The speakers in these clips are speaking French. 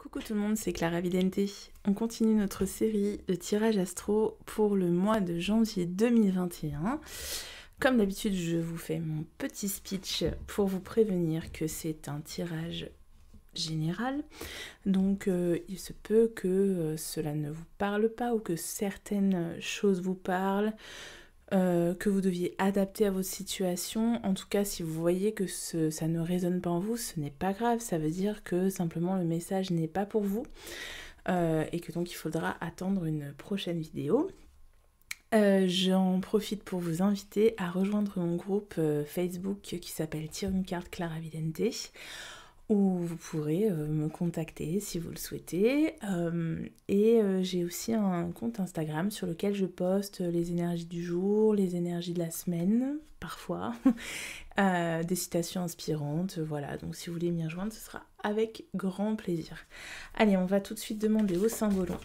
Coucou tout le monde, c'est Clara Vidente. On continue notre série de tirages astro pour le mois de janvier 2021. Comme d'habitude, je vous fais mon petit speech pour vous prévenir que c'est un tirage général. Donc il se peut que cela ne vous parle pas ou que certaines choses vous parlent. Que vous deviez adapter à votre situation. En tout cas, si vous voyez que ça ne résonne pas en vous, ce n'est pas grave. Ça veut dire que simplement le message n'est pas pour vous et que donc il faudra attendre une prochaine vidéo. J'en profite pour vous inviter à rejoindre mon groupe Facebook qui s'appelle Tire une carte Clara Vidente, où vous pourrez me contacter si vous le souhaitez. J'ai aussi un compte Instagram sur lequel je poste les énergies du jour, les énergies de la semaine, parfois, des citations inspirantes, voilà. Donc si vous voulez m'y rejoindre, ce sera avec grand plaisir. Allez, on va tout de suite demander au Saint-Volon,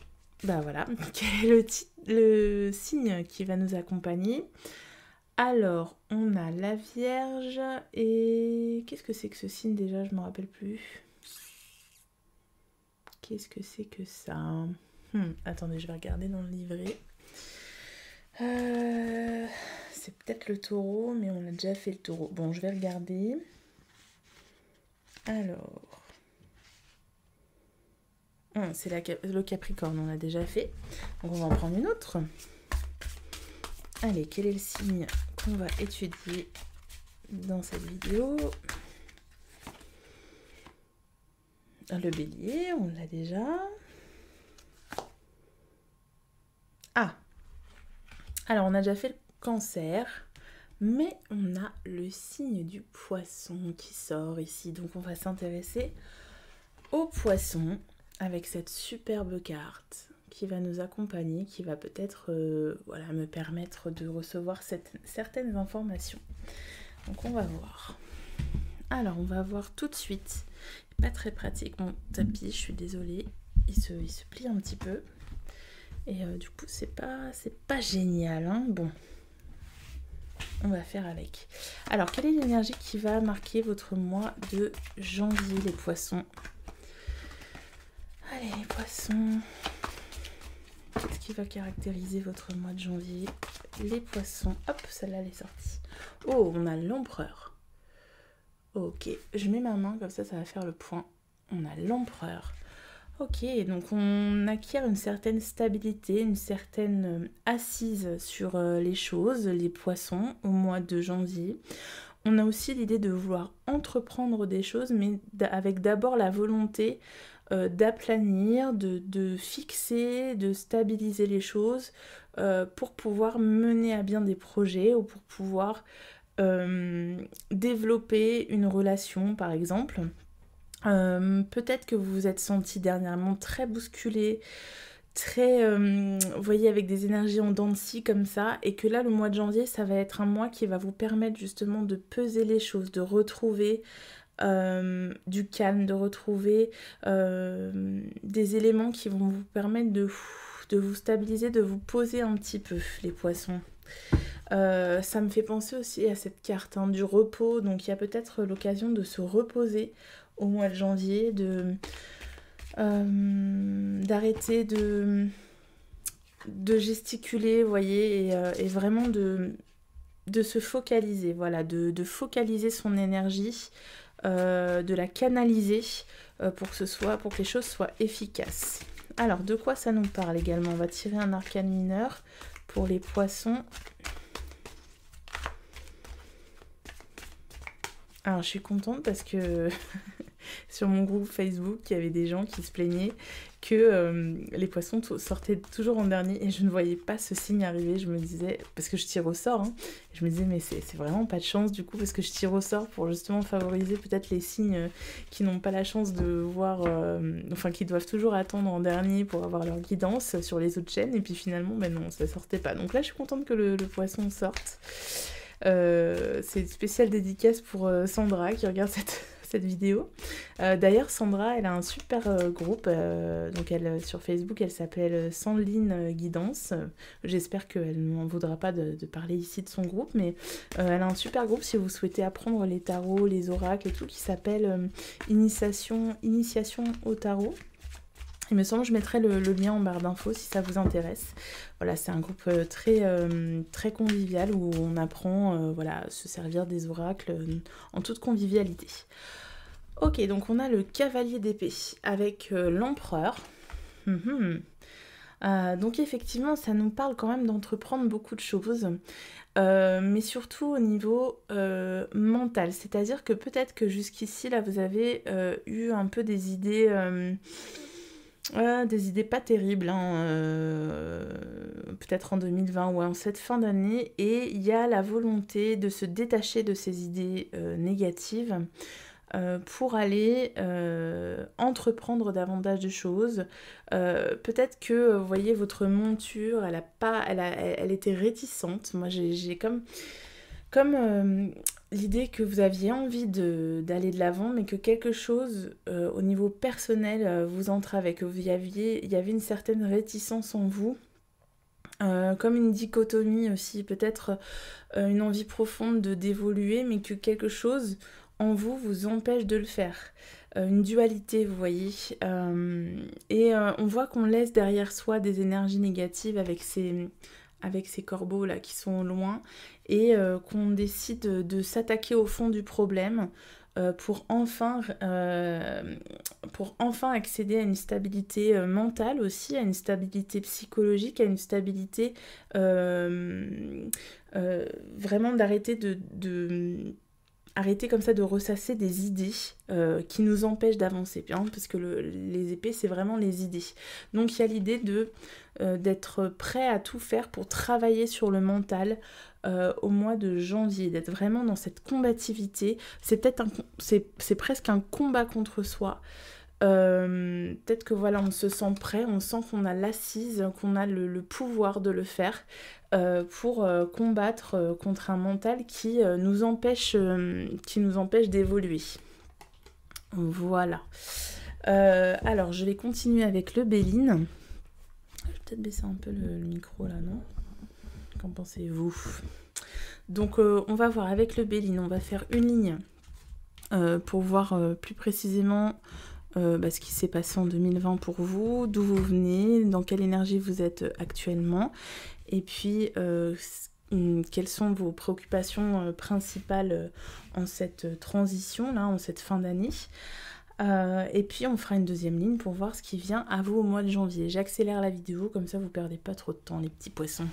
bah voilà, quel est le signe qui va nous accompagner. Alors, on a la Vierge et... Qu'est-ce que c'est que ce signe déjà? Je ne me rappelle plus. Qu'est-ce que c'est que ça? Attendez, je vais regarder dans le livret. C'est peut-être le Taureau, mais on a déjà fait le Taureau. Bon, je vais regarder. Alors... c'est le Capricorne, on l'a déjà fait. Donc on va en prendre une autre. Allez, quel est le signe qu'on va étudier dans cette vidéo? Le Bélier, on l'a déjà. Ah! Alors, on a déjà fait le Cancer, mais on a le signe du Poisson qui sort ici. Donc, on va s'intéresser au Poisson avec cette superbe carte qui va nous accompagner, qui va peut-être me permettre de recevoir certaines informations. Donc on va voir. Alors on va voir tout de suite. Pas très pratique mon tapis, je suis désolée. Il se plie un petit peu. Et du coup c'est pas génial. Hein. Bon, on va faire avec. Alors quelle est l'énergie qui va marquer votre mois de janvier, les poissons? Allez les poissons. Qu'est-ce qui va caractériser votre mois de janvier? Les poissons. Hop, celle-là, elle est sortie. Oh, on a l'empereur. Ok, je mets ma main, comme ça va faire le point. On a l'empereur. Ok, donc on acquiert une certaine stabilité, une certaine assise sur les choses, les poissons, au mois de janvier. On a aussi l'idée de vouloir entreprendre des choses, mais avec d'abord la volonté d'aplanir, de fixer, de stabiliser les choses pour pouvoir mener à bien des projets ou pour pouvoir développer une relation par exemple. Peut-être que vous vous êtes senti dernièrement très bousculé, très, vous voyez, avec des énergies en dents de scie comme ça, et que là le mois de janvier ça va être un mois qui va vous permettre justement de peser les choses, de retrouver du calme, de retrouver des éléments qui vont vous permettre de vous stabiliser, de vous poser un petit peu, les poissons. Ça me fait penser aussi à cette carte du repos, donc il y a peut-être l'occasion de se reposer au mois de janvier, d'arrêter de gesticuler, vous voyez, et vraiment de se focaliser, voilà, de focaliser son énergie, de la canaliser pour que les choses soient efficaces. Alors, de quoi ça nous parle également? On va tirer un arcane mineur pour les poissons. Alors, je suis contente parce que sur mon groupe Facebook, il y avait des gens qui se plaignaient que les poissons sortaient toujours en dernier et je ne voyais pas ce signe arriver. Je me disais, parce que je tire au sort, je me disais mais c'est vraiment pas de chance du coup parce que je tire au sort pour justement favoriser peut-être les signes qui n'ont pas la chance de voir, qui doivent toujours attendre en dernier pour avoir leur guidance sur les autres chaînes et puis finalement non, ça sortait pas. Donc là je suis contente que le poisson sorte. C'est une spéciale dédicace pour Sandra qui regarde cette vidéo. D'ailleurs Sandra elle a un super groupe donc elle sur Facebook elle s'appelle Sandrine Guidance. J'espère qu'elle ne m'en voudra pas de parler ici de son groupe, mais elle a un super groupe si vous souhaitez apprendre les tarots, les oracles et tout, qui s'appelle Initiation au tarot. Il me semble que je mettrai le lien en barre d'infos si ça vous intéresse. Voilà, c'est un groupe très convivial où on apprend voilà, à se servir des oracles en toute convivialité. Ok, donc on a le cavalier d'épée avec l'empereur. Donc effectivement, ça nous parle quand même d'entreprendre beaucoup de choses, mais surtout au niveau mental. C'est-à-dire que peut-être que jusqu'ici, là, vous avez eu un peu des idées pas terribles, hein, peut-être en 2020 ou en cette fin d'année, et il y a la volonté de se détacher de ces idées négatives pour aller entreprendre davantage de choses. Peut-être que, vous voyez, votre monture, elle était réticente. Moi, j'ai comme l'idée que vous aviez envie d'aller de l'avant, mais que quelque chose au niveau personnel vous entravait, que il y avait une certaine réticence en vous. Comme une dichotomie aussi, peut-être une envie profonde d'évoluer, mais que quelque chose en vous vous empêche de le faire. Une dualité, vous voyez. On voit qu'on laisse derrière soi des énergies négatives avec ces corbeaux là qui sont loin, et qu'on décide de s'attaquer au fond du problème pour enfin accéder à une stabilité mentale aussi, à une stabilité psychologique, à une stabilité vraiment d'arrêter arrêter comme ça de ressasser des idées qui nous empêchent d'avancer, parce que les épées, c'est vraiment les idées. Donc il y a l'idée d'être prêt à tout faire pour travailler sur le mental au mois de janvier, d'être vraiment dans cette combativité. C'est presque un combat contre soi. Peut-être que voilà, on se sent prêt, on sent qu'on a l'assise, qu'on a le pouvoir de le faire pour combattre contre un mental qui nous empêche d'évoluer. Voilà. Alors, je vais continuer avec le Béline. Je vais peut-être baisser un peu le micro là, non? Qu'en pensez-vous? Donc, on va voir avec le Béline, on va faire une ligne pour voir plus précisément ce qui s'est passé en 2020 pour vous, d'où vous venez, dans quelle énergie vous êtes actuellement, et puis quelles sont vos préoccupations principales en cette transition, là, en cette fin d'année. Et puis on fera une deuxième ligne pour voir ce qui vient à vous au mois de janvier. J'accélère la vidéo, comme ça vous perdez pas trop de temps, les petits poissons.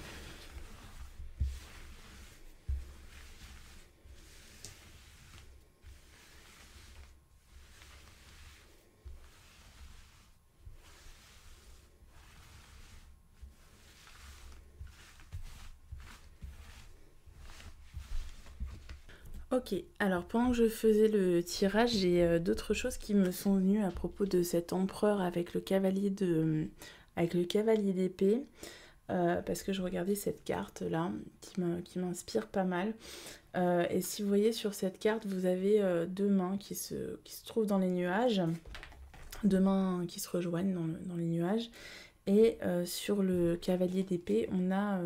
Ok, alors pendant que je faisais le tirage, j'ai d'autres choses qui me sont venues à propos de cet empereur avec le cavalier d'épée, parce que je regardais cette carte là qui m'inspire pas mal. Et si vous voyez sur cette carte, vous avez deux mains qui se trouvent dans les nuages, deux mains qui se rejoignent dans les nuages. Et sur le cavalier d'épée, on a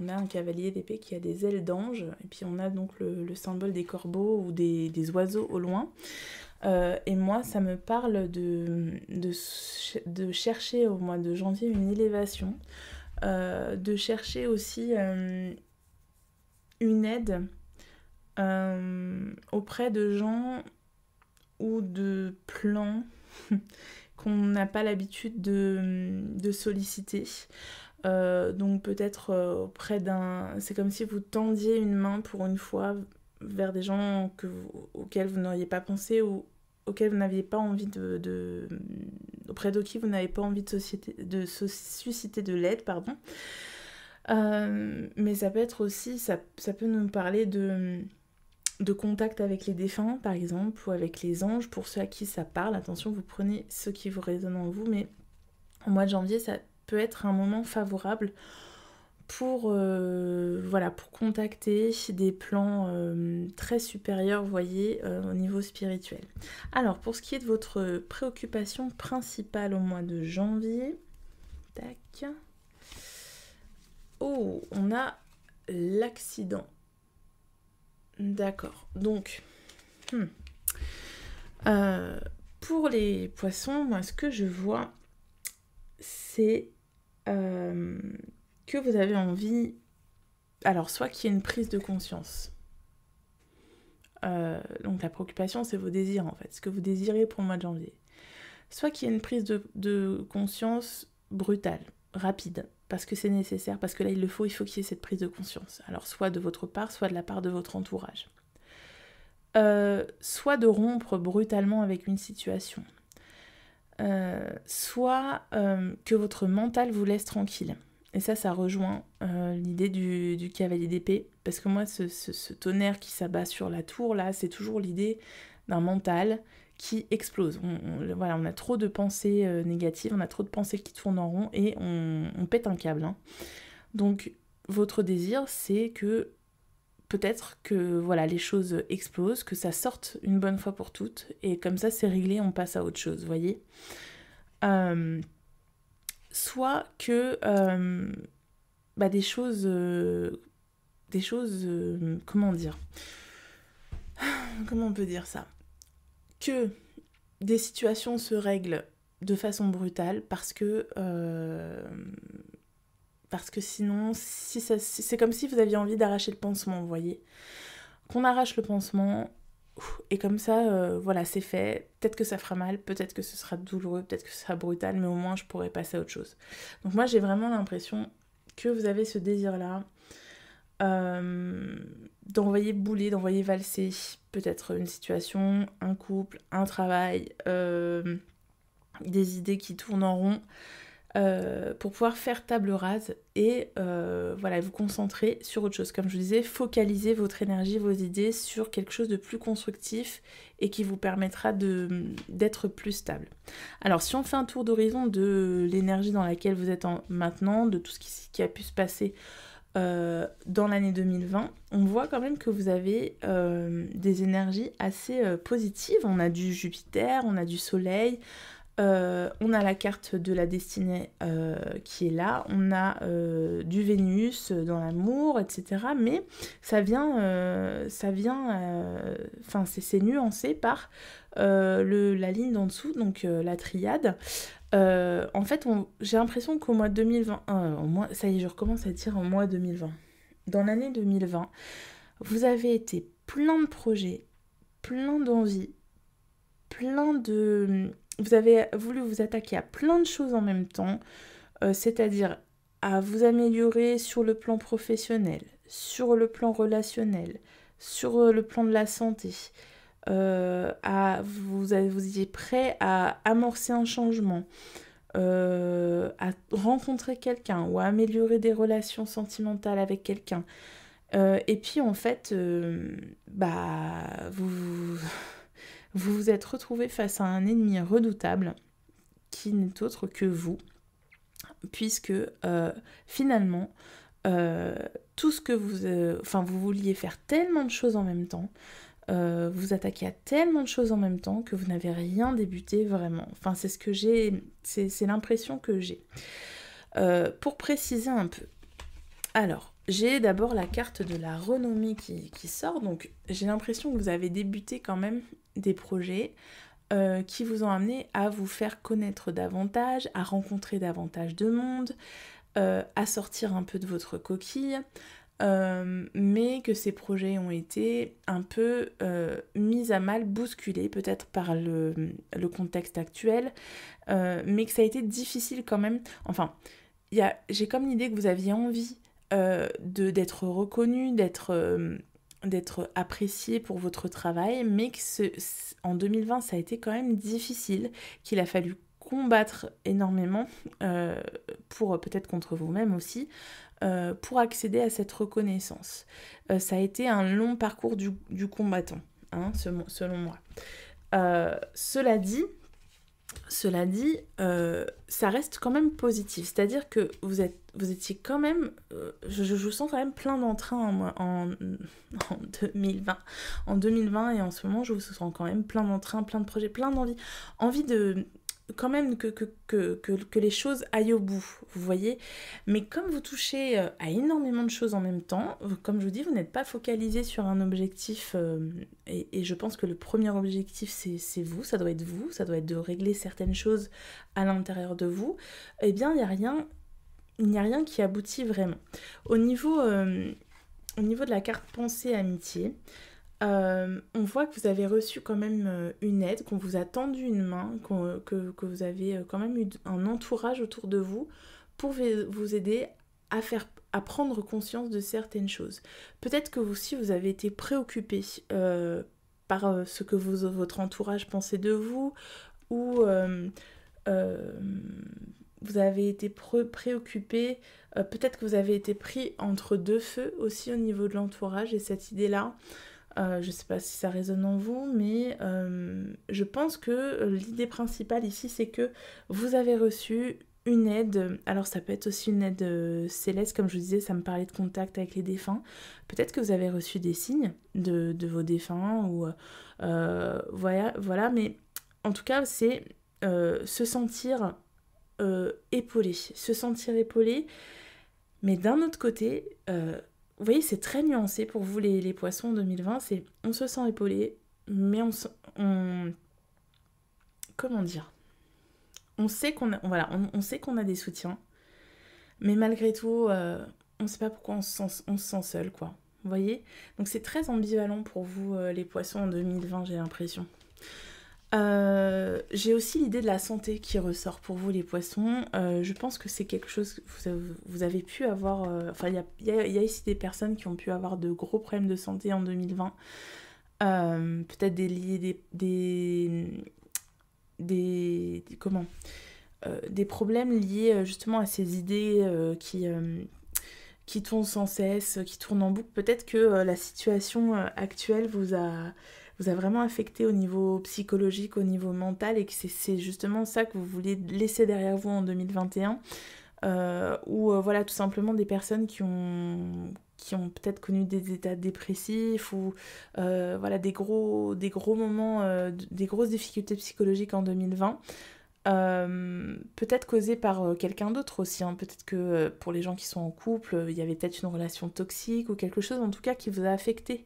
un cavalier d'épée qui a des ailes d'ange, et puis on a donc le symbole des corbeaux ou des oiseaux au loin. Et moi, ça me parle de chercher au mois de janvier une élévation, de chercher aussi une aide auprès de gens ou de plans qu'on n'a pas l'habitude de solliciter. Donc peut-être auprès c'est comme si vous tendiez une main pour une fois vers des gens auxquels vous n'auriez pas pensé ou auxquels vous n'aviez pas envie auprès de qui vous n'avez pas envie de susciter de l'aide, pardon. Mais ça peut être aussi, ça peut nous parler de contact avec les défunts, par exemple, ou avec les anges, pour ceux à qui ça parle. Attention, vous prenez ce qui vous résonne en vous, mais au mois de janvier, ça peut être un moment favorable pour contacter des plans très supérieurs, vous voyez, au niveau spirituel. Alors, pour ce qui est de votre préoccupation principale au mois de janvier, tac. Oh, on a l'accident. D'accord, donc pour les poissons, moi ce que je vois, c'est que vous avez envie, alors soit qu'il y ait une prise de conscience. Donc la préoccupation, c'est vos désirs en fait, ce que vous désirez pour le mois de janvier. Soit qu'il y ait une prise de conscience brutale, rapide, parce que c'est nécessaire, parce que là il faut qu'il y ait cette prise de conscience. Alors soit de votre part, soit de la part de votre entourage. Soit de rompre brutalement avec une situation. Soit que votre mental vous laisse tranquille. Et ça rejoint l'idée du cavalier d'épée, parce que moi, ce tonnerre qui s'abat sur la tour, là, c'est toujours l'idée d'un mental qui explose. Voilà, on a trop de pensées négatives, on a trop de pensées qui tournent en rond, et on pète un câble. Hein. Donc, votre désir, c'est que peut-être que voilà, les choses explosent, que ça sorte une bonne fois pour toutes, et comme ça, c'est réglé, on passe à autre chose, vous voyez. Soit que des choses comment dire, comment on peut dire ça, que des situations se règlent de façon brutale parce que sinon c'est comme si vous aviez envie d'arracher le pansement, vous voyez, qu'on arrache le pansement. Et comme ça, voilà, c'est fait. Peut-être que ça fera mal, peut-être que ce sera douloureux, peut-être que ce sera brutal, mais au moins je pourrai passer à autre chose. Donc moi, j'ai vraiment l'impression que vous avez ce désir-là d'envoyer bouler, d'envoyer valser peut-être une situation, un couple, un travail, des idées qui tournent en rond, pour pouvoir faire table rase et voilà, vous concentrer sur autre chose. Comme je vous disais, focaliser votre énergie, vos idées sur quelque chose de plus constructif et qui vous permettra d'être plus stable. Alors si on fait un tour d'horizon de l'énergie dans laquelle vous êtes maintenant, de tout ce qui a pu se passer dans l'année 2020, on voit quand même que vous avez des énergies assez positives. On a du Jupiter, on a du Soleil, on a la carte de la destinée qui est là, on a du Vénus dans l'amour, etc. Mais ça vient, c'est nuancé par la ligne d'en dessous, donc la triade. En fait, j'ai l'impression qu'au mois 2020, ça y est, je recommence à dire en mois 2020. Dans l'année 2020, vous avez été plein de projets, plein d'envies, vous avez voulu vous attaquer à plein de choses en même temps, c'est-à-dire à vous améliorer sur le plan professionnel, sur le plan relationnel, sur le plan de la santé. Vous étiez prêt à amorcer un changement, à rencontrer quelqu'un ou à améliorer des relations sentimentales avec quelqu'un. Et puis en fait, vous vous êtes retrouvé face à un ennemi redoutable qui n'est autre que vous, puisque finalement, tout ce que vous vouliez faire tellement de choses en même temps, vous attaquez à tellement de choses en même temps que vous n'avez rien débuté vraiment. Enfin, c'est ce que c'est l'impression que j'ai. Pour préciser un peu, alors, j'ai d'abord la carte de la renommée qui sort, donc j'ai l'impression que vous avez débuté quand même des projets qui vous ont amené à vous faire connaître davantage, à rencontrer davantage de monde, à sortir un peu de votre coquille, mais que ces projets ont été un peu mis à mal, bousculés peut-être par le contexte actuel, mais que ça a été difficile quand même. Enfin, j'ai comme l'idée que vous aviez envie d'être reconnu, d'être apprécié pour votre travail, mais que en 2020 ça a été quand même difficile, qu'il a fallu combattre énormément pour peut-être contre vous-même aussi, pour accéder à cette reconnaissance. Ça a été un long parcours du combattant, hein, selon moi. Cela dit, ça reste quand même positif. C'est-à-dire que vous étiez quand même... je vous sens quand même plein d'entrain en 2020. En 2020 et en ce moment, je vous sens quand même plein d'entrain, plein de projets, plein d'envie. Envie quand même que les choses aillent au bout, vous voyez. Mais comme vous touchez à énormément de choses en même temps, comme je vous dis, vous n'êtes pas focalisé sur un objectif, et je pense que le premier objectif, c'est vous, ça doit être de régler certaines choses à l'intérieur de vous, eh bien, il n'y a rien qui aboutit vraiment. Au niveau de la carte pensée amitié, on voit que vous avez reçu quand même une aide, qu'on vous a tendu une main, que vous avez quand même eu un entourage autour de vous pour vous aider à prendre conscience de certaines choses. Peut-être que vous aussi vous avez été préoccupé par ce que votre entourage pensait de vous, ou euh, vous avez été préoccupé, peut-être que vous avez été pris entre deux feux aussi au niveau de l'entourage, et cette idée-là, je ne sais pas si ça résonne en vous, mais je pense que l'idée principale ici, c'est que vous avez reçu une aide. Alors ça peut être aussi une aide céleste, comme je vous disais, ça me parlait de contact avec les défunts. Peut-être que vous avez reçu des signes de vos défunts, ou voilà, mais en tout cas, c'est se sentir épaulé. Se sentir épaulé, mais d'un autre côté, vous voyez, c'est très nuancé pour vous les poissons en 2020, c'est on se sent épaulé, mais comment dire, on sait on sait qu'on a des soutiens, mais malgré tout, on ne sait pas pourquoi on se sent seul, quoi. Vous voyez? Donc c'est très ambivalent pour vous les poissons en 2020, j'ai l'impression. J'ai aussi l'idée de la santé qui ressort pour vous les poissons. Je pense que c'est quelque chose que vous avez pu avoir... Enfin, il y a ici des personnes qui ont pu avoir de gros problèmes de santé en 2020. Peut-être des problèmes liés justement à ces idées qui tournent sans cesse, qui tournent en boucle. Peut-être que la situation actuelle vous a vraiment affecté au niveau psychologique, au niveau mental, et que c'est justement ça que vous voulez laisser derrière vous en 2021, ou voilà, tout simplement des personnes qui ont peut-être connu des états dépressifs, ou voilà, des gros moments, des grosses difficultés psychologiques en 2020. Peut-être causé par quelqu'un d'autre aussi, hein. Peut-être que pour les gens qui sont en couple, il y avait peut-être une relation toxique ou quelque chose en tout cas qui vous a affecté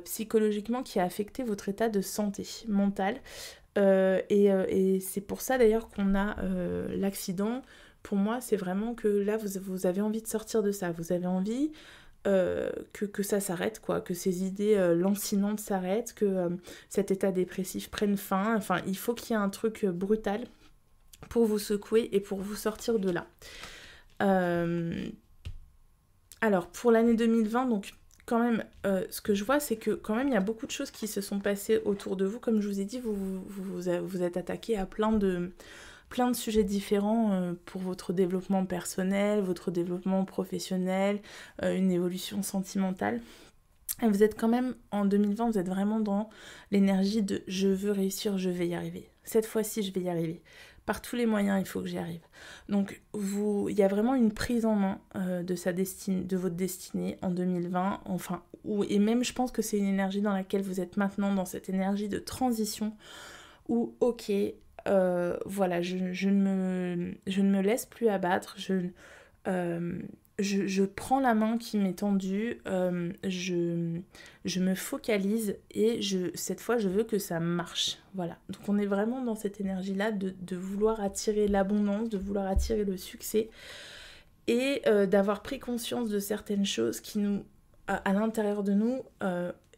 psychologiquement, qui a affecté votre état de santé mentale. Et c'est pour ça d'ailleurs qu'on a l'accident. Pour moi, c'est vraiment que là, vous avez envie de sortir de ça. Vous avez envie que ça s'arrête, quoi, que ces idées lancinantes s'arrêtent, que cet état dépressif prenne fin. Enfin, il faut qu'il y ait un truc brutal pour vous secouer et pour vous sortir de là. Alors, pour l'année 2020, donc quand même, ce que je vois, c'est que quand même, il y a beaucoup de choses qui se sont passées autour de vous. Comme je vous ai dit, vous êtes attaqué à plein de sujets différents pour votre développement personnel, votre développement professionnel, une évolution sentimentale. Et vous êtes quand même, en 2020, vous êtes vraiment dans l'énergie de « je veux réussir, je vais y arriver ». Cette fois-ci, je vais y arriver. Par tous les moyens, il faut que j'y arrive. Donc, il y a vraiment une prise en main de votre destinée en 2020. Enfin, et même, je pense que c'est une énergie dans laquelle vous êtes maintenant, dans cette énergie de transition où, ok, voilà, je ne me laisse plus abattre, je prends la main qui m'est tendue, je me focalise, et cette fois je veux que ça marche. Voilà. Donc on est vraiment dans cette énergie-là de vouloir attirer l'abondance, de vouloir attirer le succès, et d'avoir pris conscience de certaines choses qui nous, à l'intérieur de nous,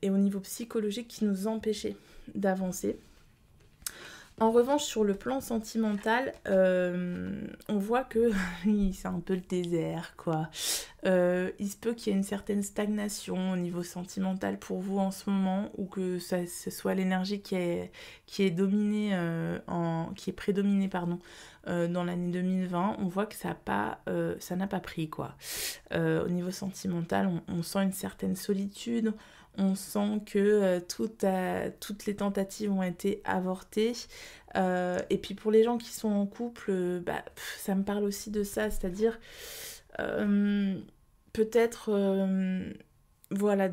et au niveau psychologique, qui nous empêchaient d'avancer. En revanche, sur le plan sentimental, on voit que oui, c'est un peu le désert, quoi. Il se peut qu'il y ait une certaine stagnation au niveau sentimental pour vous en ce moment, ou que ce soit l'énergie qui est dominée, qui est prédominée, pardon, dans l'année 2020. On voit que ça n'a pas pris, quoi. Au niveau sentimental, on sent une certaine solitude. On sent que toutes les tentatives ont été avortées. Et puis pour les gens qui sont en couple, ça me parle aussi de ça, c'est-à-dire peut-être voilà,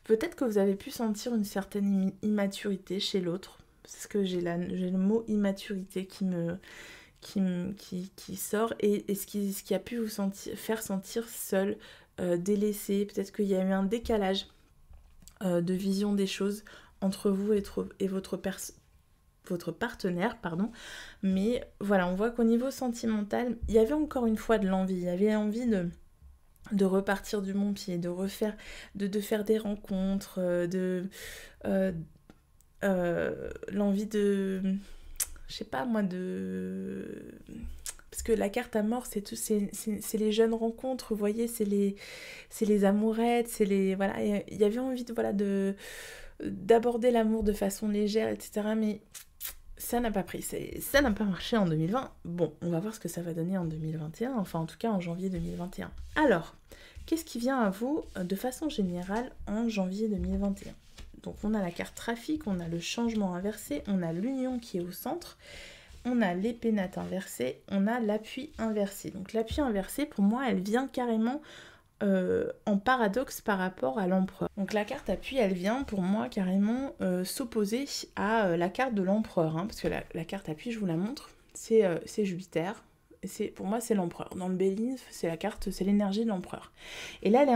peut-être que vous avez pu sentir une certaine immaturité chez l'autre. parce que j'ai le mot immaturité qui sort, et ce qui a pu vous faire sentir seul, délaissé. Peut-être qu'il y a eu un décalage de vision des choses entre vous et votre partenaire, pardon. Mais voilà, on voit qu'au niveau sentimental, il y avait encore une fois de l'envie. Il y avait envie de repartir du bon pied, de faire des rencontres, l'envie de, je sais pas moi, parce que la carte à mort, c'est les jeunes rencontres, vous voyez, c'est les amourettes, voilà, il y avait envie d'aborder l'amour de façon légère, etc. Mais ça n'a pas pris, ça n'a pas marché en 2020. Bon, on va voir ce que ça va donner en 2021, enfin en tout cas en janvier 2021. Alors, qu'est-ce qui vient à vous de façon générale en janvier 2021 ? Donc on a la carte trafic, on a le changement inversé, on a l'union qui est au centre, on a l'épée nat inversée, on a l'appui inversé. Donc l'appui inversé, pour moi, elle vient carrément en paradoxe par rapport à l'empereur. Donc la carte appui, elle vient pour moi carrément s'opposer à la carte de l'empereur, hein, parce que la carte appui, je vous la montre, c'est Jupiter. Pour moi, c'est l'empereur. Dans le Béline, c'est l'énergie de l'empereur. Et là, elle est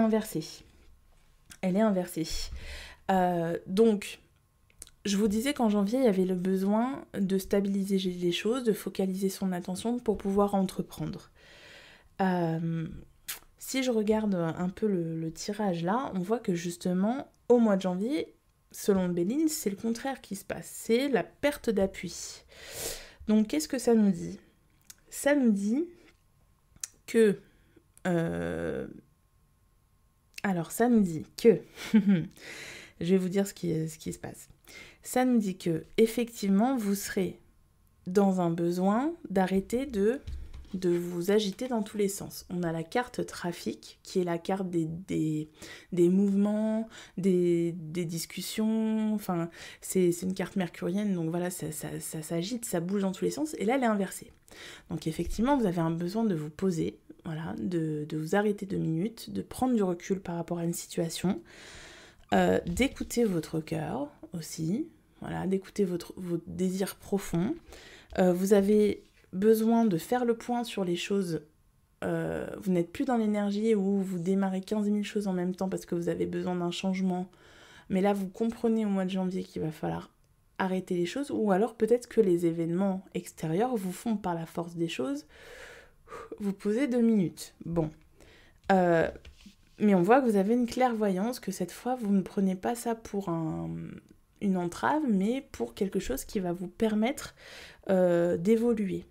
inversée. Donc, je vous disais qu'en janvier, il y avait le besoin de stabiliser les choses, de focaliser son attention pour pouvoir entreprendre. Si je regarde un peu le tirage là, on voit que justement, au mois de janvier, selon le Béline, c'est le contraire qui se passe. C'est la perte d'appui. Donc, qu'est-ce que ça nous dit ? Ça nous dit que... Alors, ça nous dit que... Je vais vous dire ce qui se passe. Ça nous dit que, effectivement, vous serez dans un besoin d'arrêter de vous agiter dans tous les sens. On a la carte trafic, qui est la carte des mouvements, des discussions, enfin, c'est une carte mercurienne, donc voilà, ça s'agite, ça bouge dans tous les sens, et là, elle est inversée. Donc effectivement, vous avez un besoin de vous poser, voilà, de vous arrêter 2 minutes, de prendre du recul par rapport à une situation, d'écouter votre cœur aussi, voilà, d'écouter votre désir profond. Vous avez besoin de faire le point sur les choses. Vous n'êtes plus dans l'énergie où vous démarrez 15 000 choses en même temps parce que vous avez besoin d'un changement. Mais là, vous comprenez au mois de janvier qu'il va falloir arrêter les choses, ou alors peut-être que les événements extérieurs vous font, par la force des choses, vous poser 2 minutes. Bon. Mais on voit que vous avez une clairvoyance, que cette fois, vous ne prenez pas ça pour une entrave, mais pour quelque chose qui va vous permettre d'évoluer.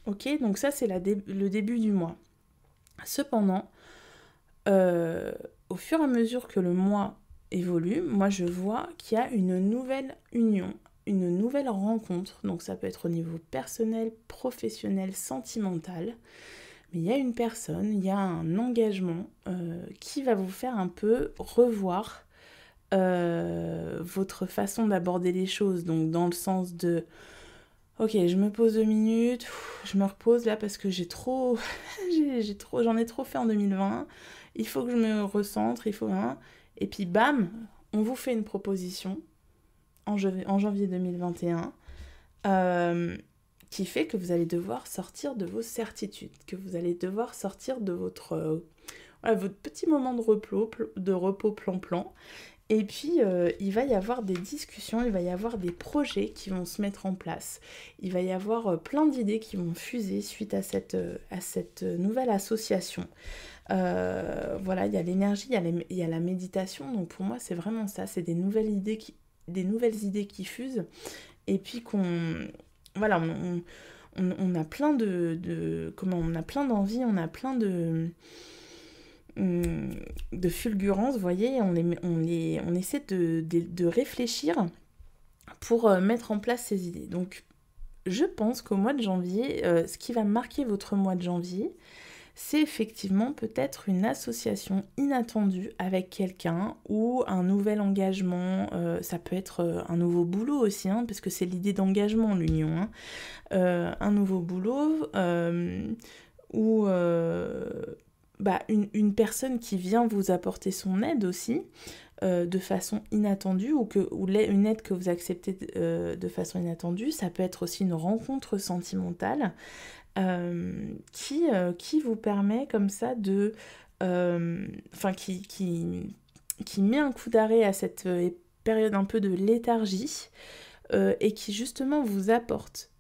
Ok, donc ça, c'est le début du mois. Cependant, au fur et à mesure que le mois évolue, moi, je vois qu'il y a une nouvelle union, une nouvelle rencontre. Donc ça peut être au niveau personnel, professionnel, sentimental. Mais il y a une personne, il y a un engagement qui va vous faire un peu revoir votre façon d'aborder les choses. Donc dans le sens de, ok, je me pose 2 minutes, je me repose là parce que j'en ai trop fait en 2020, il faut que je me recentre, et puis bam, on vous fait une proposition en janvier 2021, qui fait que vous allez devoir sortir de vos certitudes, que vous allez devoir sortir de votre petit moment de repos plan-plan. Et puis, il va y avoir des discussions, il va y avoir des projets qui vont se mettre en place. Il va y avoir plein d'idées qui vont fuser suite à cette nouvelle association. Voilà, il y a l'énergie, il y a la méditation. Donc pour moi, c'est vraiment ça. C'est des nouvelles idées qui fusent. Et puis voilà, on a plein on a plein d'envie, on a plein de fulgurances, vous voyez, on essaie de réfléchir pour mettre en place ces idées. Donc, je pense qu'au mois de janvier, ce qui va marquer votre mois de janvier, c'est effectivement peut-être une association inattendue avec quelqu'un ou un nouvel engagement. Ça peut être un nouveau boulot aussi, hein, parce que c'est l'idée d'engagement, l'union. Hein. Un nouveau boulot ou une personne qui vient vous apporter son aide aussi. de façon inattendue ou une aide que vous acceptez de façon inattendue. Ça peut être aussi une rencontre sentimentale qui vous permet comme ça de... qui met un coup d'arrêt à cette période un peu de léthargie et qui justement vous apporte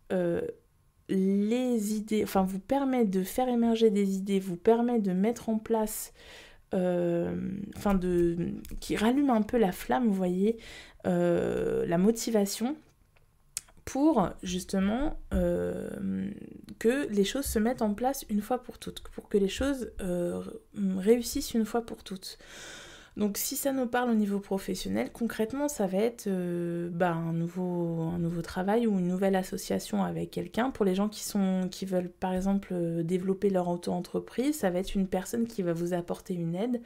les idées, enfin vous permet de faire émerger des idées, vous permet de mettre en place, qui rallume un peu la flamme, vous voyez, la motivation pour justement que les choses se mettent en place une fois pour toutes, pour que les choses réussissent une fois pour toutes. Donc si ça nous parle au niveau professionnel, concrètement ça va être un nouveau travail ou une nouvelle association avec quelqu'un. Pour les gens qui veulent par exemple développer leur auto-entreprise, ça va être une personne qui va vous apporter une aide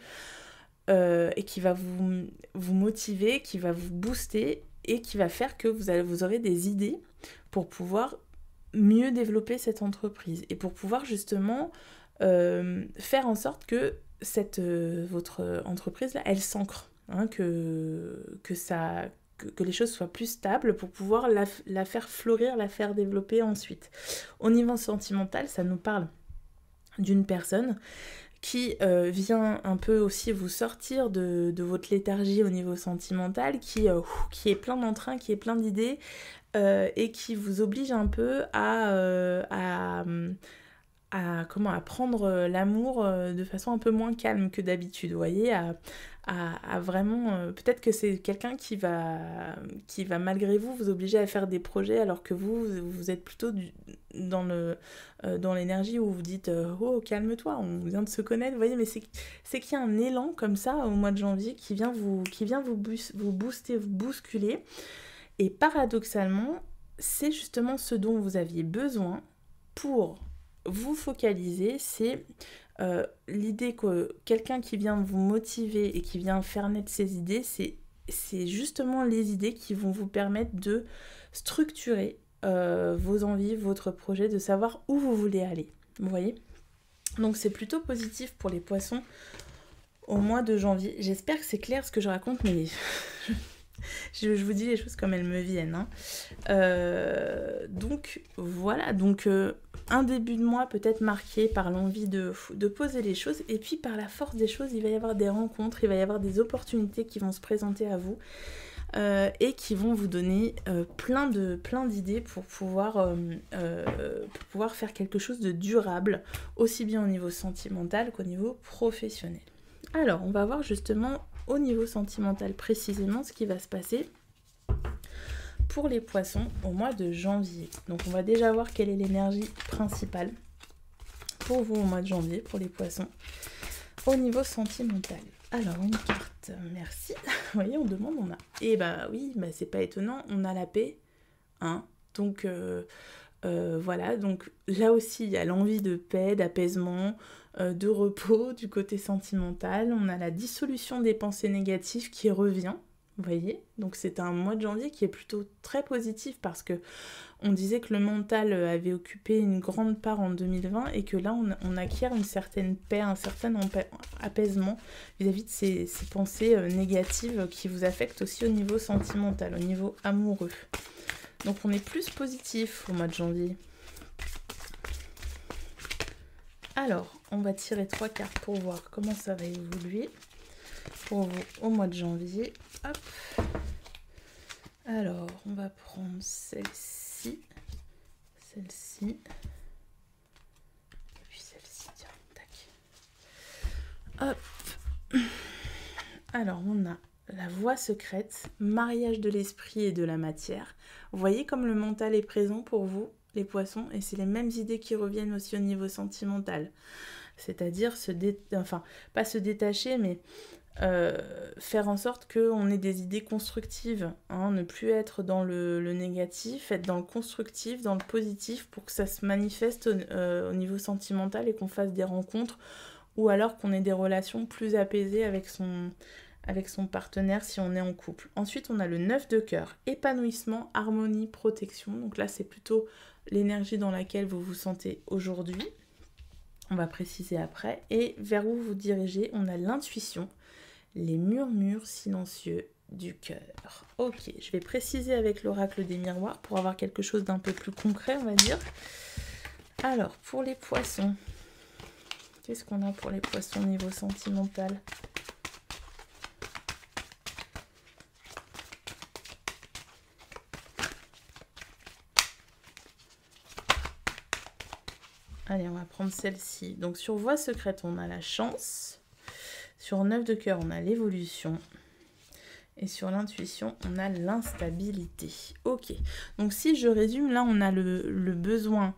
et qui va vous motiver, qui va vous booster et qui va faire que vous aurez des idées pour pouvoir mieux développer cette entreprise et pour pouvoir justement faire en sorte que votre entreprise là, elle s'ancre, hein, que les choses soient plus stables pour pouvoir la faire fleurir, la faire développer ensuite. Au niveau sentimental, ça nous parle d'une personne qui vient un peu aussi vous sortir de votre léthargie au niveau sentimental, qui est plein d'entrain, qui est plein d'idées et qui vous oblige un peu à prendre l'amour de façon un peu moins calme que d'habitude, vous voyez, à vraiment... peut-être que c'est quelqu'un qui va malgré vous obliger à faire des projets alors que vous êtes plutôt dans l'énergie où vous dites « Oh, calme-toi, on vient de se connaître », vous voyez, mais c'est qu'il y a un élan comme ça au mois de janvier qui vient vous booster, vous bousculer, et paradoxalement, c'est justement ce dont vous aviez besoin pour vous focaliser, c'est l'idée que quelqu'un qui vient vous motiver et qui vient faire naître ses idées, c'est justement les idées qui vont vous permettre de structurer vos envies, votre projet, de savoir où vous voulez aller, vous voyez. Donc c'est plutôt positif pour les poissons au mois de janvier. J'espère que c'est clair ce que je raconte, mais... je vous dis les choses comme elles me viennent, hein. Donc voilà, un début de mois peut-être marqué par l'envie de poser les choses, et puis par la force des choses, il va y avoir des rencontres, il va y avoir des opportunités qui vont se présenter à vous et qui vont vous donner plein d'idées pour pouvoir faire quelque chose de durable, aussi bien au niveau sentimental qu'au niveau professionnel. Alors, on va voir justement au niveau sentimental précisément ce qui va se passer pour les poissons au mois de janvier. Donc on va déjà voir quelle est l'énergie principale pour vous au mois de janvier pour les poissons au niveau sentimental. Alors une carte, merci. Vous voyez, on demande, on a. Et bah oui, c'est pas étonnant, on a la paix, hein. Donc voilà, donc là aussi il y a l'envie de paix, d'apaisement, de repos du côté sentimental. On a la dissolution des pensées négatives qui revient, vous voyez. Donc c'est un mois de janvier qui est plutôt très positif parce que on disait que le mental avait occupé une grande part en 2020 et que là on acquiert une certaine paix, un certain apaisement vis-à-vis de ces pensées négatives qui vous affectent aussi au niveau sentimental, au niveau amoureux. Donc on est plus positif au mois de janvier. Alors, on va tirer 3 cartes pour voir comment ça va évoluer pour vous au mois de janvier. Hop. Alors, on va prendre celle-ci, et puis celle-ci, tiens, tac. Hop. Alors, on a la voie secrète, mariage de l'esprit et de la matière. Vous voyez comme le mental est présent pour vous, les poissons, et c'est les mêmes idées qui reviennent aussi au niveau sentimental. C'est-à-dire pas se détacher, mais faire en sorte qu'on ait des idées constructives, hein, ne plus être dans le négatif, être dans le constructif, dans le positif, pour que ça se manifeste au niveau sentimental et qu'on fasse des rencontres, ou alors qu'on ait des relations plus apaisées avec son partenaire si on est en couple. Ensuite, on a le 9 de cœur, épanouissement, harmonie, protection. Donc là, c'est plutôt l'énergie dans laquelle vous vous sentez aujourd'hui. On va préciser après. Et vers où vous dirigez, on a l'intuition, les murmures silencieux du cœur. Ok, je vais préciser avec l'oracle des miroirs pour avoir quelque chose d'un peu plus concret, on va dire. Alors, pour les poissons, qu'est-ce qu'on a pour les poissons au niveau sentimental ? Allez, on va prendre celle-ci. Donc, sur voie secrète, on a la chance. Sur 9 de cœur, on a l'évolution. Et sur l'intuition, on a l'instabilité. Ok, donc si je résume, là on a le besoin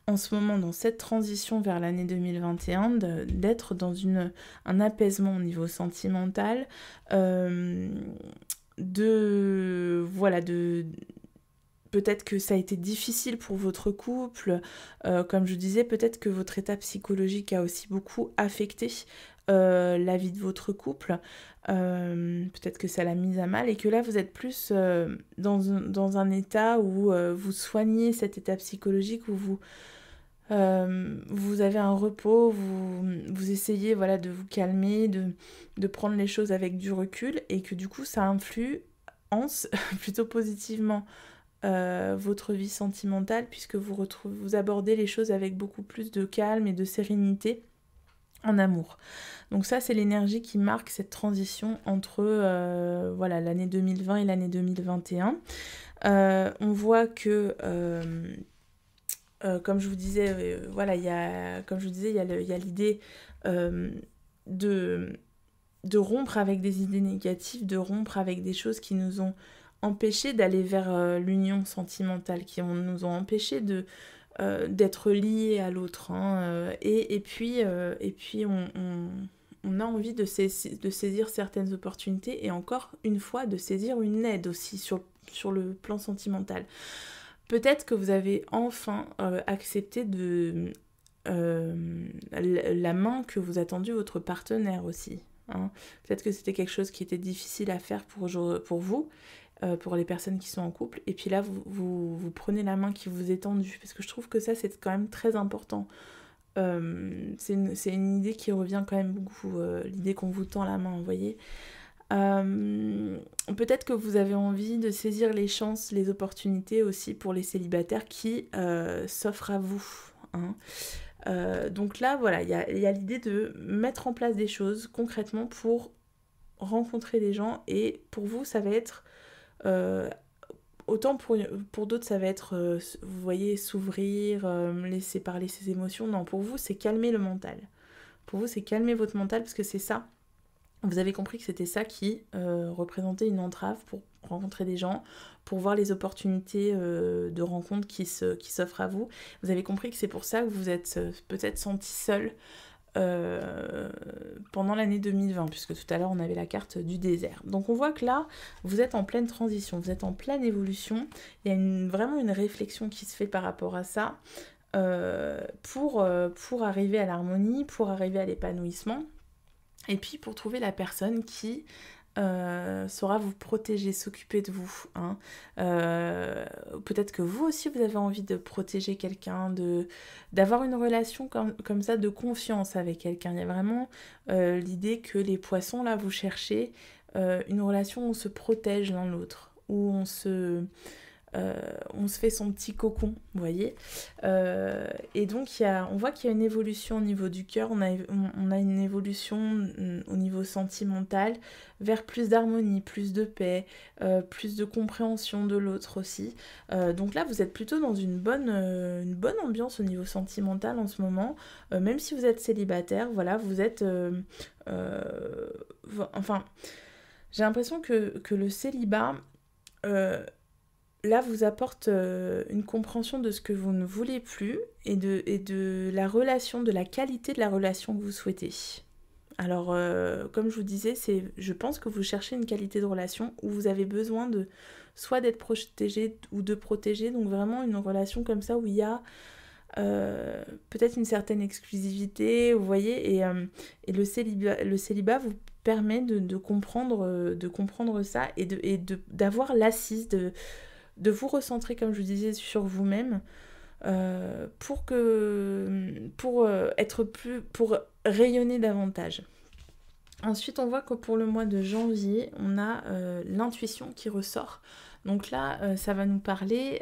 en ce moment dans cette transition vers l'année 2021 d'être dans un apaisement au niveau sentimental, peut-être que ça a été difficile pour votre couple, comme je disais, peut-être que votre état psychologique a aussi beaucoup affecté la vie de votre couple, peut-être que ça l'a mise à mal et que là vous êtes plus dans un état où vous soignez cet état psychologique, où vous avez un repos, vous essayez voilà, de vous calmer, de prendre les choses avec du recul et que du coup ça influence plutôt positivement votre vie sentimentale puisque vous abordez les choses avec beaucoup plus de calme et de sérénité en amour. Donc ça c'est l'énergie qui marque cette transition entre l'année 2020 et l'année 2021. On voit que comme je vous disais, il y a l'idée de rompre avec des idées négatives, de rompre avec des choses qui nous ont empêchés d'aller vers l'union sentimentale, qui nous ont empêchés d'être liés à l'autre. Hein, et puis on a envie de saisir certaines opportunités et encore une fois de saisir une aide aussi sur le plan sentimental. Peut-être que vous avez enfin accepté la main que vous attendu votre partenaire aussi. Hein. Peut-être que c'était quelque chose qui était difficile à faire pour vous, pour les personnes qui sont en couple. Et puis là, vous prenez la main qui vous est tendue. Parce que je trouve que ça, c'est quand même très important. C'est une idée qui revient quand même beaucoup, l'idée qu'on vous tend la main, vous voyez. Peut-être que vous avez envie de saisir les chances, les opportunités aussi pour les célibataires qui s'offrent à vous. Hein. Donc là, voilà, il y a l'idée de mettre en place des choses concrètement pour rencontrer des gens et pour vous, ça va être... autant pour d'autres, ça va être, vous voyez, s'ouvrir, laisser parler ses émotions. Non, pour vous, c'est calmer le mental. Pour vous, c'est calmer votre mental parce que c'est ça. Vous avez compris que c'était ça qui représentait une entrave pour rencontrer des gens, pour voir les opportunités de rencontres qui s'offrent à vous. Vous avez compris que c'est pour ça que vous êtes peut-être senti seul pendant l'année 2020, puisque tout à l'heure on avait la carte du désert. Donc on voit que là, vous êtes en pleine transition, vous êtes en pleine évolution. Il y a vraiment une réflexion qui se fait par rapport à ça pour arriver à l'harmonie, pour arriver à l'épanouissement. Et puis pour trouver la personne qui saura vous protéger, s'occuper de vous. Hein. Peut-être que vous aussi vous avez envie de protéger quelqu'un, d'avoir une relation comme ça de confiance avec quelqu'un. Il y a vraiment l'idée que les poissons là vous cherchez une relation où on se protège l'un l'autre, où on se fait son petit cocon, vous voyez. Et donc, on voit qu'il y a une évolution au niveau du cœur, on a une évolution au niveau sentimental vers plus d'harmonie, plus de paix, plus de compréhension de l'autre aussi. Donc là, vous êtes plutôt dans une bonne ambiance au niveau sentimental en ce moment. Même si vous êtes célibataire, voilà, vous êtes... j'ai l'impression que le célibat... là vous apporte une compréhension de ce que vous ne voulez plus et de la relation, de la qualité de la relation que vous souhaitez. Alors, comme je vous disais, je pense que vous cherchez une qualité de relation où vous avez besoin soit d'être protégé ou de protéger, donc vraiment une relation comme ça où il y a peut-être une certaine exclusivité, vous voyez, et le célibat vous permet de comprendre ça et d'avoir l'assise, de vous recentrer, comme je vous disais, sur vous-même pour rayonner davantage. Ensuite, on voit que pour le mois de janvier, on a l'intuition qui ressort. Donc là, ça va nous parler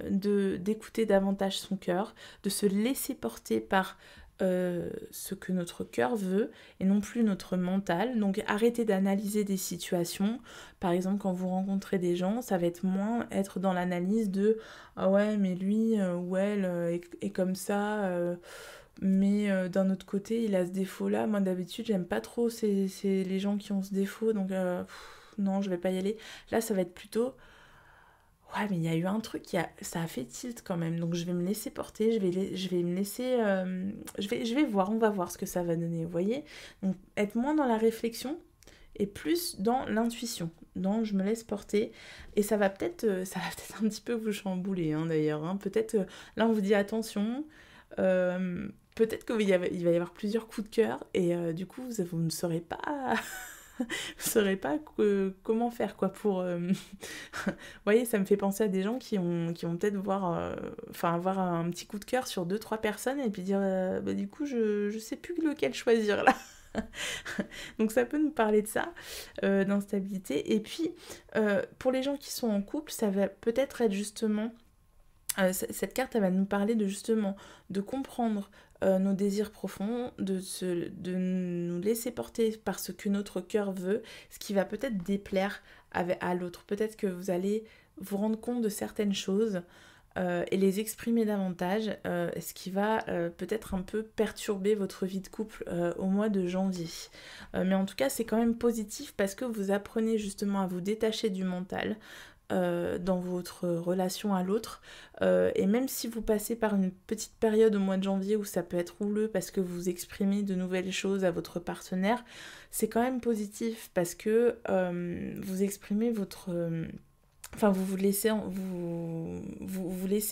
d'écouter davantage son cœur, de se laisser porter par ce que notre cœur veut et non plus notre mental. Donc arrêtez d'analyser des situations. Par exemple, quand vous rencontrez des gens, ça va être moins être dans l'analyse de «Ah ouais, mais lui ou elle est comme ça mais d'un autre côté, il a ce défaut-là. Moi, d'habitude, j'aime pas trop les gens qui ont ce défaut, donc non, je vais pas y aller.» Là, ça va être plutôt ouais, mais il y a eu un truc, ça a fait tilt quand même, donc je vais me laisser porter, je vais me laisser... je vais voir, on va voir ce que ça va donner, vous voyez. Donc être moins dans la réflexion et plus dans l'intuition, dans je me laisse porter, et ça va peut-être un petit peu vous chambouler, hein, d'ailleurs. Hein. Peut-être, là on vous dit attention, peut-être qu'il va y avoir plusieurs coups de cœur, et du coup vous ne saurez pas... Vous saurez pas comment faire quoi pour... Vous voyez, ça me fait penser à des gens qui vont peut-être avoir un petit coup de cœur sur 2-3 personnes et puis dire bah, du coup je sais plus lequel choisir là. Donc ça peut nous parler de ça, d'instabilité. Et puis pour les gens qui sont en couple, ça va peut-être être justement... cette carte, elle va nous parler de justement de comprendre nos désirs profonds, de nous laisser porter par ce que notre cœur veut, ce qui va peut-être déplaire à l'autre. Peut-être que vous allez vous rendre compte de certaines choses et les exprimer davantage, ce qui va peut-être un peu perturber votre vie de couple au mois de janvier. Mais en tout cas, c'est quand même positif parce que vous apprenez justement à vous détacher du mental, dans votre relation à l'autre, et même si vous passez par une petite période au mois de janvier où ça peut être houleux parce que vous exprimez de nouvelles choses à votre partenaire, c'est quand même positif parce que vous exprimez votre... Enfin, vous laissez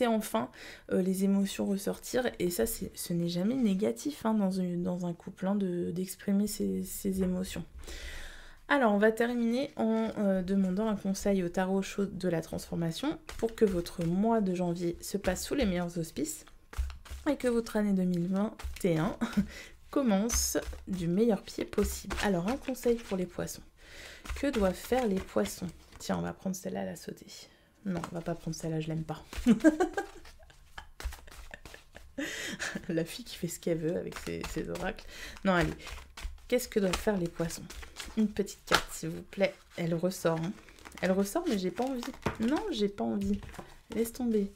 enfin les émotions ressortir, et ça, ce n'est jamais négatif hein, dans un couple hein, d'exprimer ses émotions. Alors, on va terminer en demandant un conseil au tarot chaud de la transformation pour que votre mois de janvier se passe sous les meilleurs auspices et que votre année 2021 commence du meilleur pied possible. Alors, un conseil pour les poissons. Que doivent faire les poissons? Tiens, on va prendre celle-là à la sauter. Non, on va pas prendre celle-là, je l'aime pas. La fille qui fait ce qu'elle veut avec ses oracles. Non, allez. Qu'est-ce que doivent faire les poissons? Une petite carte, s'il vous plaît. Elle ressort. Hein. Elle ressort, mais j'ai pas envie. Non, j'ai pas envie. Laisse tomber.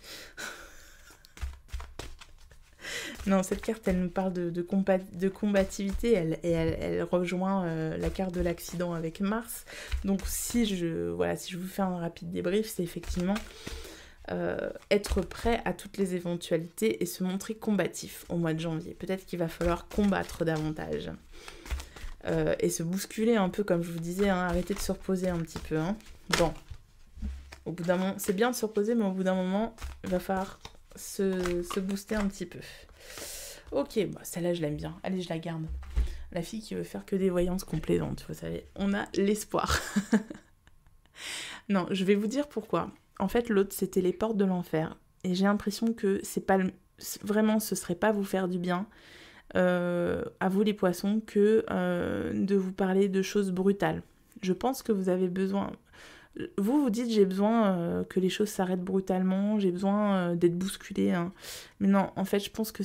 Non, cette carte, elle nous parle de combativité. Elle rejoint la carte de l'accident avec Mars. Donc, si je vous fais un rapide débrief, c'est effectivement être prêt à toutes les éventualités et se montrer combatif au mois de janvier. Peut-être qu'il va falloir combattre davantage. Et se bousculer un peu, comme je vous disais, hein, arrêter de se reposer un petit peu. Hein. Bon, au bout d'un moment, c'est bien de se reposer, mais au bout d'un moment, il va falloir se booster un petit peu. Ok, bah, celle-là, je l'aime bien. Allez, je la garde. La fille qui veut faire que des voyances complaisantes, vous savez. On a l'espoir. Non, je vais vous dire pourquoi. En fait, l'autre, c'était les portes de l'enfer. Et j'ai l'impression que c'est pas vraiment, ce serait pas vous faire du bien. À vous les poissons que de vous parler de choses brutales. Je pense que vous avez besoin... Vous dites j'ai besoin que les choses s'arrêtent brutalement, j'ai besoin d'être bousculé. Hein. Mais non, en fait je pense que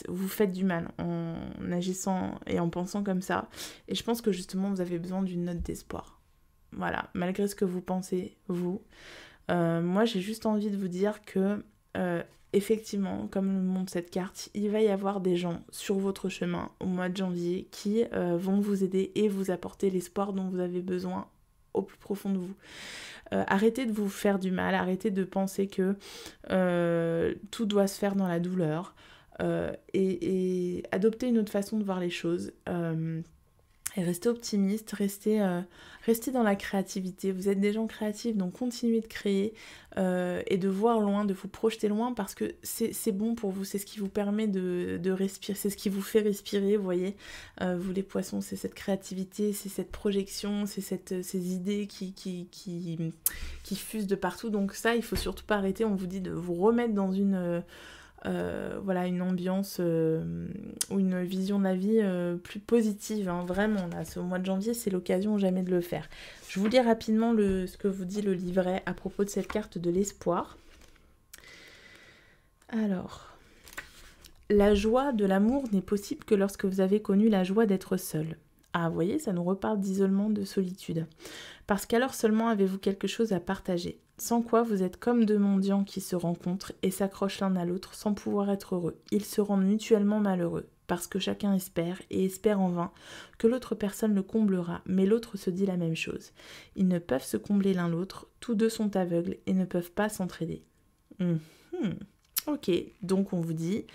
vous faites du mal en agissant et en pensant comme ça. Et je pense que justement vous avez besoin d'une note d'espoir. Voilà, malgré ce que vous pensez, vous. Moi j'ai juste envie de vous dire que... effectivement, comme le montre cette carte, il va y avoir des gens sur votre chemin au mois de janvier qui vont vous aider et vous apporter l'espoir dont vous avez besoin au plus profond de vous. Arrêtez de vous faire du mal, arrêtez de penser que tout doit se faire dans la douleur et adoptez une autre façon de voir les choses. Et restez optimiste, restez dans la créativité. Vous êtes des gens créatifs, donc continuez de créer et de voir loin, de vous projeter loin parce que c'est bon pour vous, c'est ce qui vous permet de respirer, c'est ce qui vous fait respirer, vous voyez. Vous les poissons, c'est cette créativité, c'est cette projection, c'est ces idées qui fusent de partout. Donc ça, il faut surtout pas arrêter, on vous dit de vous remettre dans une voilà, une ambiance ou une vision de la vie plus positive, hein, vraiment. Là, ce mois de janvier, c'est l'occasion jamais de le faire. Je vous lis rapidement ce que vous dit le livret à propos de cette carte de l'espoir. Alors, la joie de l'amour n'est possible que lorsque vous avez connu la joie d'être seul. Ah, vous voyez, ça nous reparle d'isolement, de solitude. Parce qu'alors seulement avez-vous quelque chose à partager. Sans quoi vous êtes comme deux mendiants qui se rencontrent et s'accrochent l'un à l'autre sans pouvoir être heureux. Ils se rendent mutuellement malheureux, parce que chacun espère, et espère en vain, que l'autre personne le comblera, mais l'autre se dit la même chose. Ils ne peuvent se combler l'un l'autre, tous deux sont aveugles et ne peuvent pas s'entraider. Ok, donc on vous dit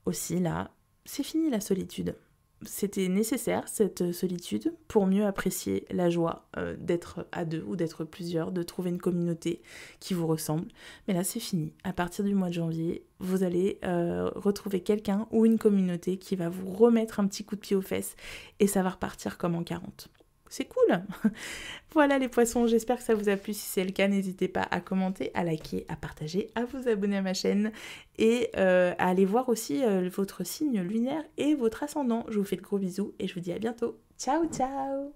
aussi là, c'est fini la solitude. C'était nécessaire, cette solitude, pour mieux apprécier la joie d'être à deux ou d'être plusieurs, de trouver une communauté qui vous ressemble. Mais là, c'est fini. À partir du mois de janvier, vous allez retrouver quelqu'un ou une communauté qui va vous remettre un petit coup de pied aux fesses et ça va repartir comme en 40. C'est cool. Voilà les poissons, j'espère que ça vous a plu. Si c'est le cas, n'hésitez pas à commenter, à liker, à partager, à vous abonner à ma chaîne et à aller voir aussi votre signe lunaire et votre ascendant. Je vous fais de gros bisous et je vous dis à bientôt. Ciao, ciao!